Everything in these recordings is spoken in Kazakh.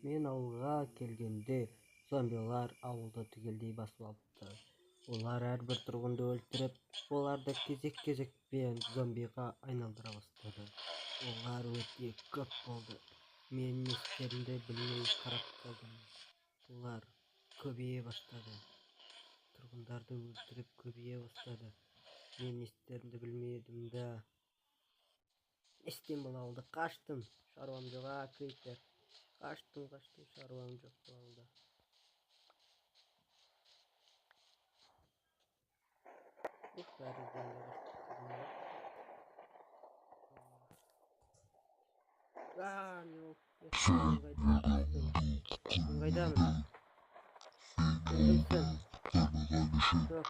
Мен ауылға келгенде зомбилар ауылды түгелдей басып алыпты. Олар әрбір тұрғынды өлтіріп, оларды кезек-кезекпен зомбиға айналдыра бастады. Олар өте көп болды. Мен не істерімді білмей қарап қалдым. Олар көбейе бастады. Тұрғындарды өлтіріп көбейе бастады. Мен не істерімді білмедім да. Естен бұл ауылды қаштым. Шаруам жоқ, Крипер. Қаштым, шаруам жоқ бұл ауылда. Бәрі зомби мен қайдамын? Кімсің? Жоқ.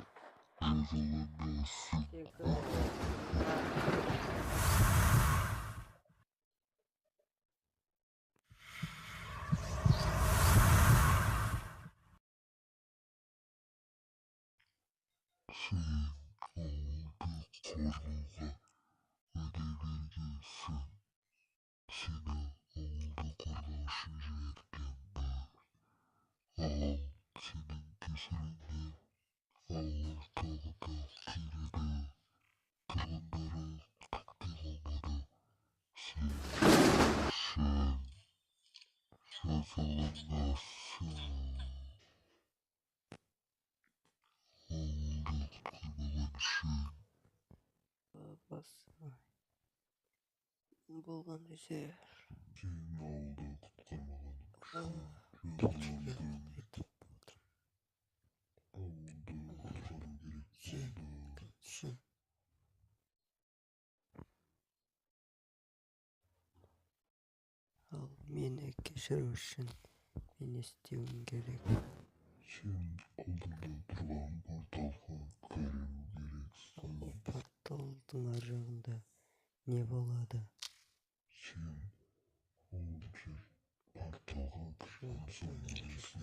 Болған өсер. Ал мені кешіру үшін мен не істеуім керек? Сен алдыңда тұрған порталға кіру керексің. Порталдың ар жағында не болады? Сен ол жер порталға кірген соң өлесің.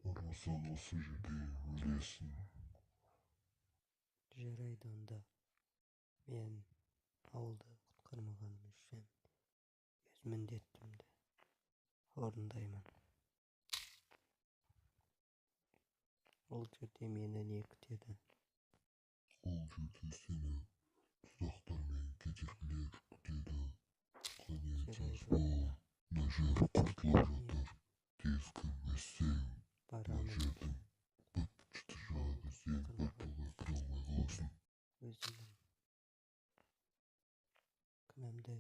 Бармасаң осы жерде өлесің. Жарайды онда. Мен ауылды құтқармағаным үшін өз міндетімді орындаймын. Ол жерде мені не күтеді? Ол жерде сені сұрақтар мен кедергілер күтеді. Қане жазба, мына жер құртылып жатыр. Тез кірмесең, мына жердің быт-шыты шығады, сен порталға кіре алмай қаласың. Өзімнің күнәмді